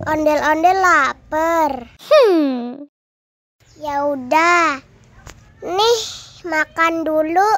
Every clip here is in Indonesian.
Ondel-ondel lapar. Ya udah. Nih, makan dulu.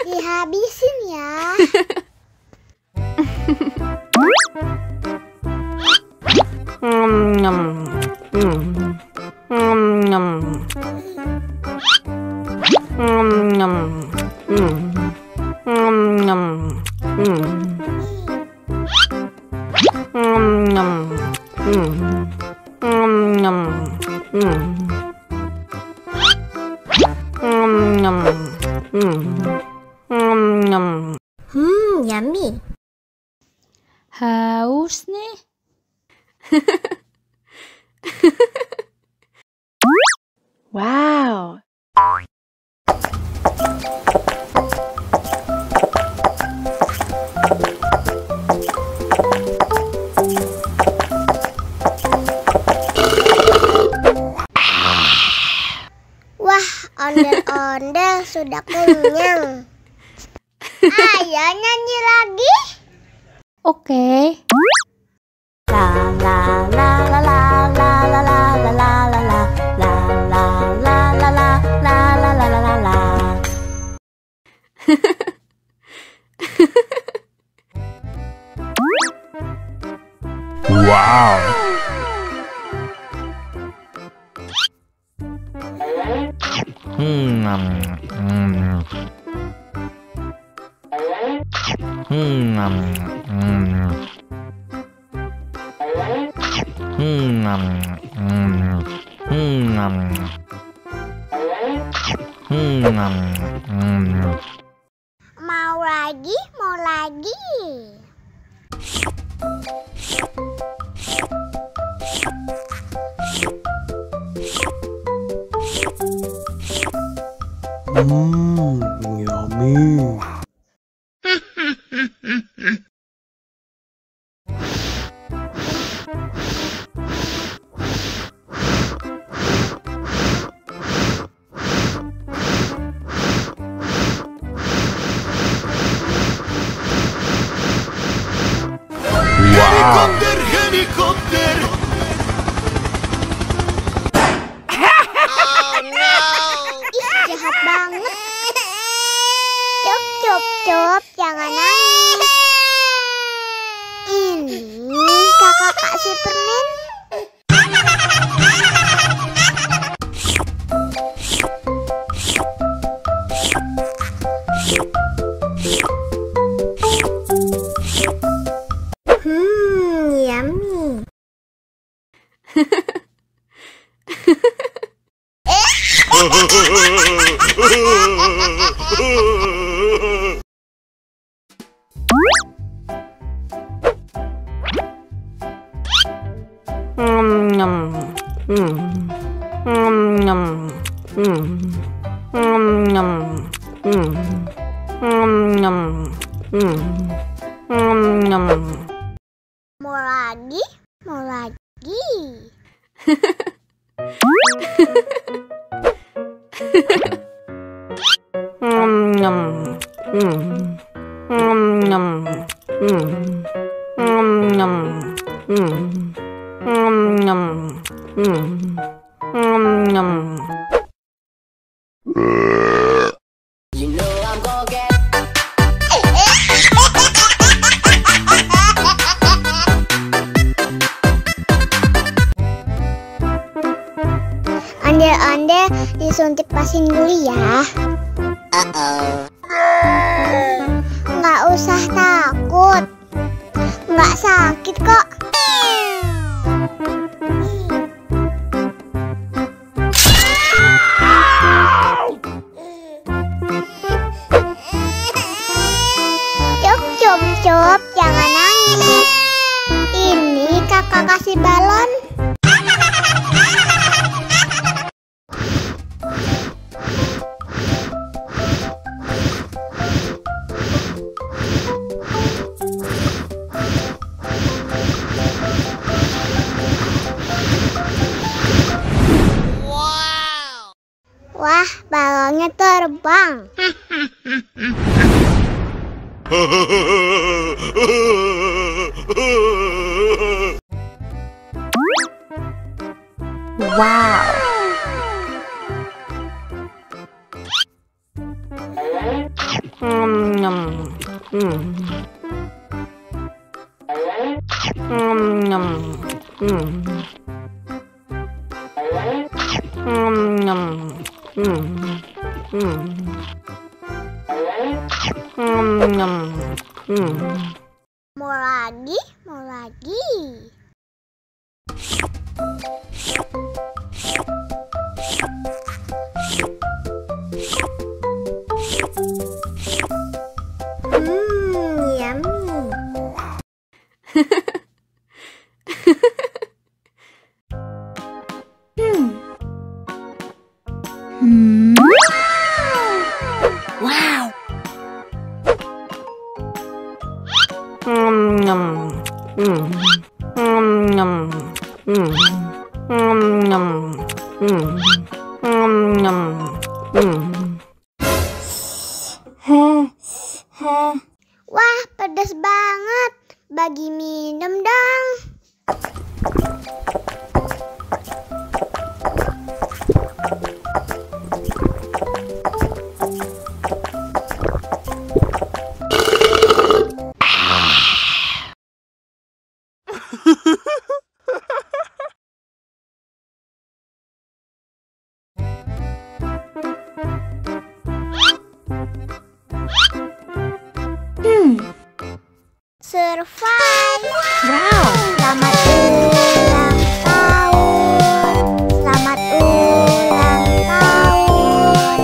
Dihabisin ya. Yummy. Haus nih. Wow. Wah, ondel-ondel sudah kenyang. Ayo nyanyi lagi. Oke. Wow. Mau lagi, mau lagi. Yummy. Helikopter, helikopter. Ih, jahat banget. Cup, jangan nangis. Ini kakak kasih permen. Yummy. Mau lagi, mau lagi. Ondel-ondel disuntik vaksin dulu ya. Nggak usah takut. Nggak sakit kok. Cup, jangan nangis. Ini kakak kasih balon. Wah, balonnya terbang. doang. Wow. Mau lagi, mau lagi. Yummy. Wow. Wah, pedas banget. Bagi minum dong. Survive. Wow. Selamat ulang tahun. Selamat ulang tahun.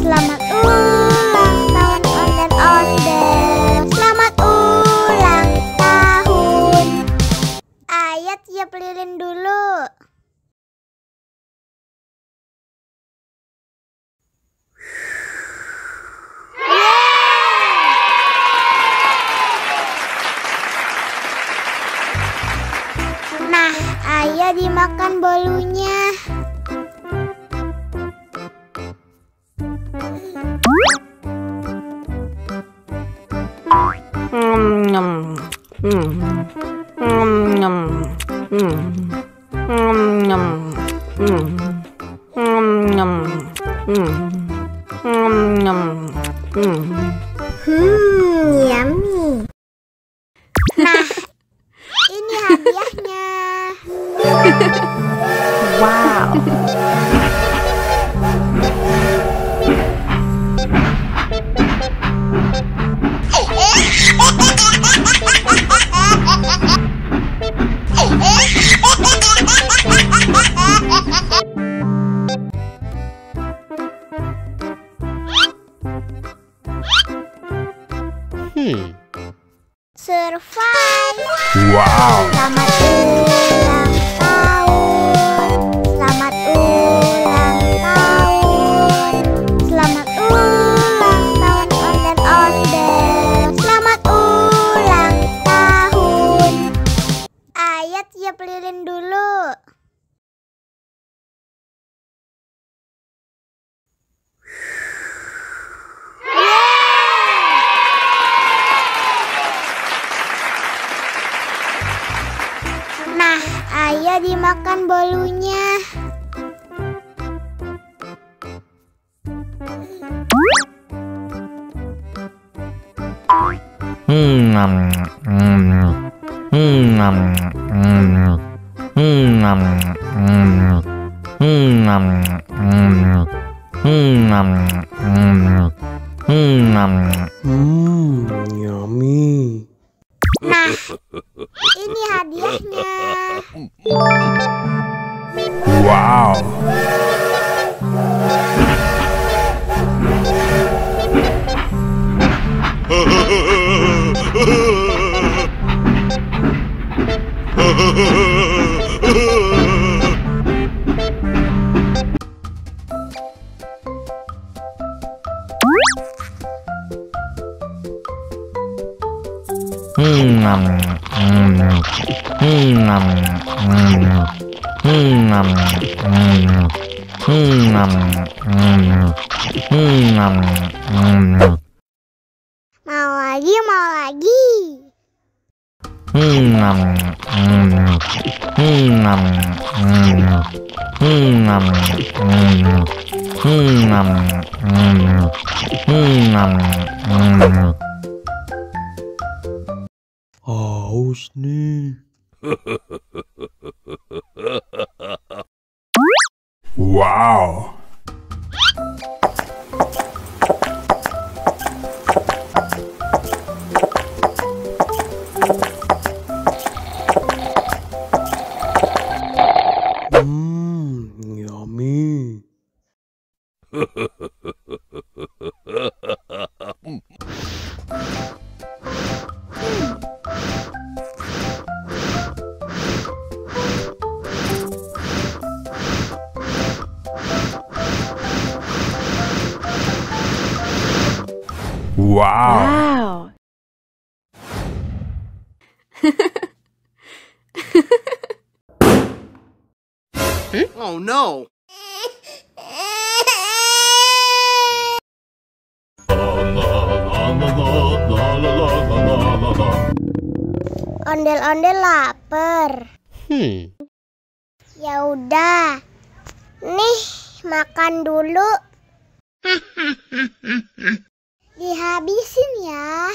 Selamat ulang tahun ondel-ondel. Selamat ulang tahun. Ayat tiup lilin dulu. Nah, ayo dimakan bolunya. Yummy. Nah, ini hadiahnya. Wow. Survive. Wow. Selamat ulang tahun. Selamat ulang tahun. Selamat ulang tahun ondel-ondel. Selamat ulang tahun. Ayat tiup lilin dulu. Nah, ayo dimakan bolunya. Yummy. Nah, ini hadiahnya. Wow. Mau lagi, mau lagi. Haus nih. Wow. Yummy. Wow. Wow. Oh no! Ondel-ondel lapar. Ya udah. Nih, makan dulu. Dihabisin ya.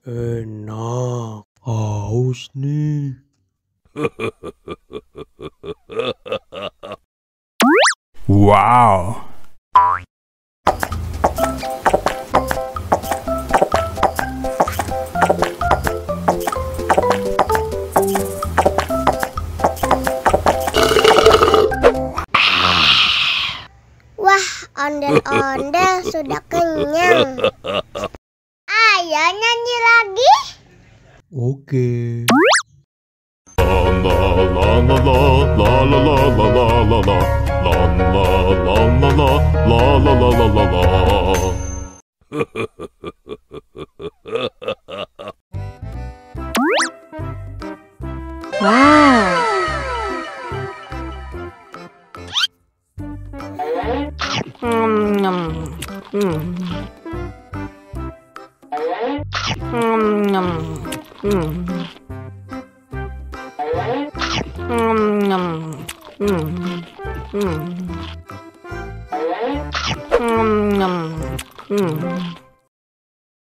Enak. Haus nih. Wow. Wah, ondel-ondel sudah kenyang. Ayo nyanyi lagi. Oke. Wow.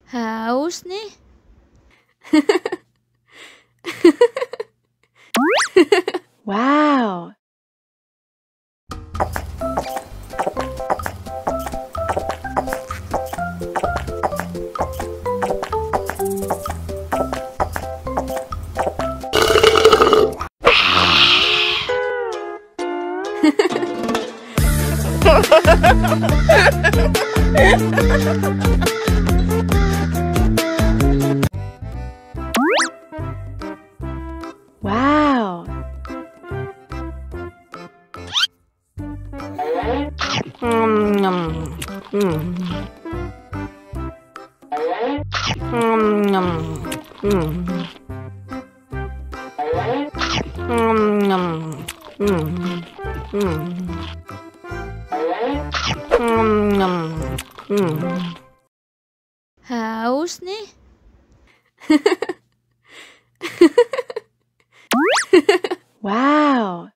Haus nih. Wow. Wow. Haus nih. Wow.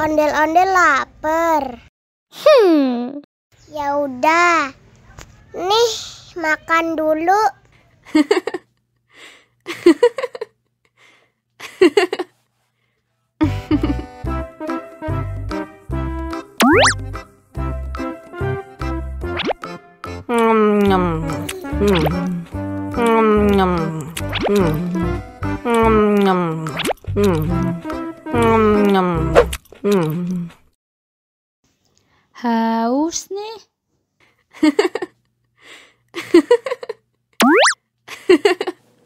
Ondel-ondel lapar. Ya udah. Nih, makan dulu. Haus nih.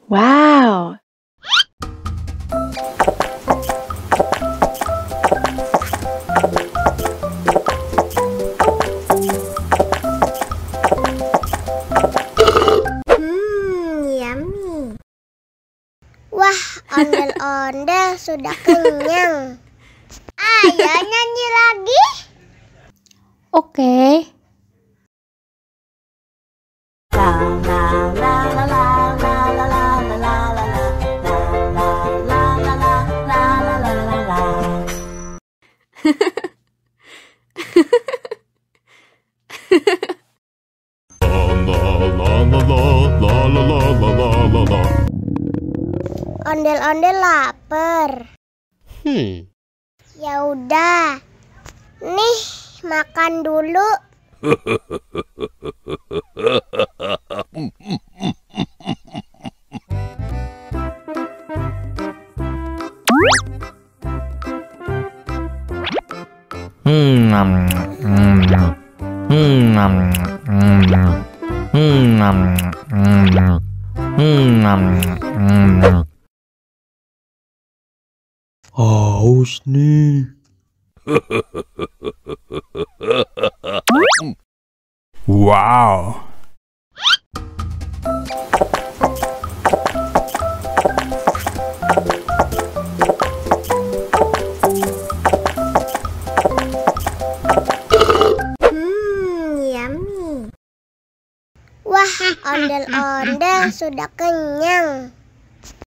Wow. Yummy. Wah, ondel-ondel sudah kenyang. Ayo nyanyi lagi. Oke. Ondel-ondel lapar. Ya udah. Nih, makan dulu. Haus nih. Wow. Yummy. Wah, ondel-ondel sudah kenyang.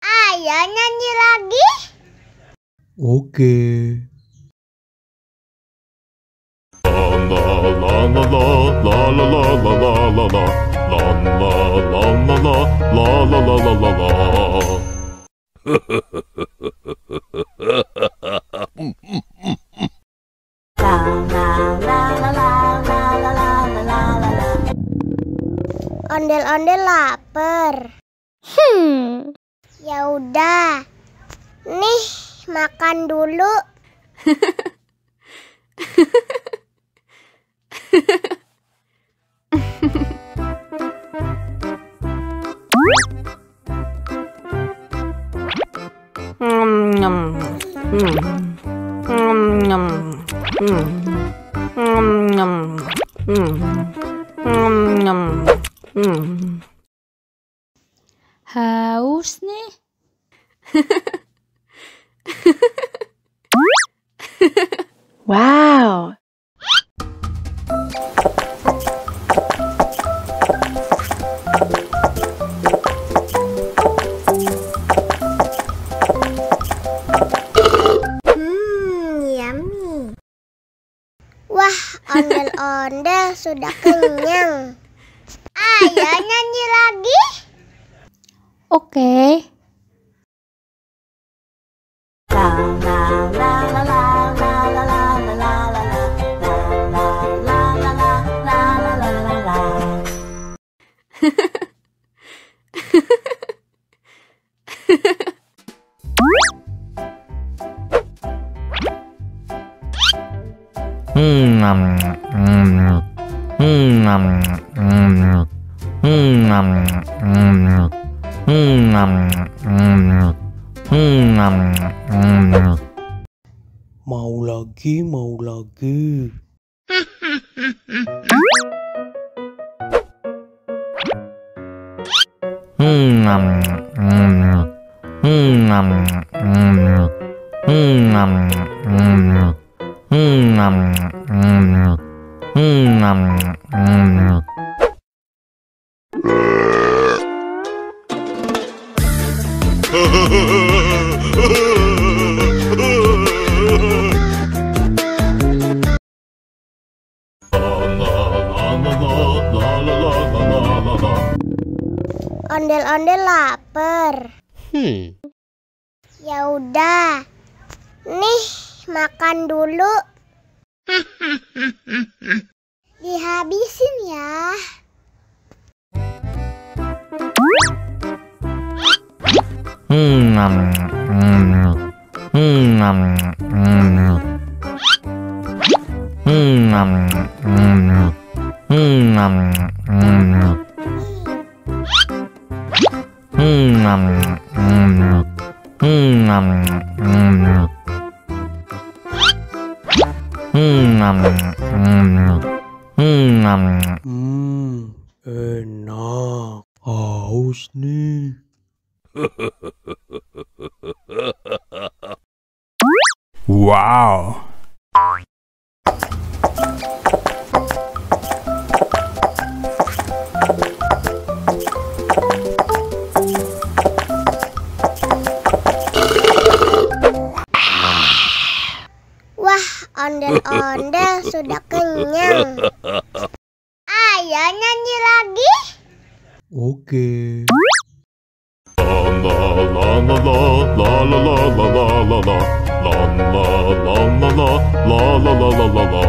Ayo nyanyi lagi. Oke. Ondel-ondel lapar. Ya udah. Nih, makan dulu. Haus nih. Wow. Yummy. Wah, ondel-ondel sudah kenyang. Ayo nyanyi lagi. Oke. Mau lagi, mau lagi. ondel-ondel lapar. Ya udah. Nih, makan dulu. Dihabisin ya. Enak. Haus nih. Wow. Wah, ondel-ondel sudah kenyang. Ayo nyanyi lagi. Oke. La la la la la la la la la la la la la la la la la la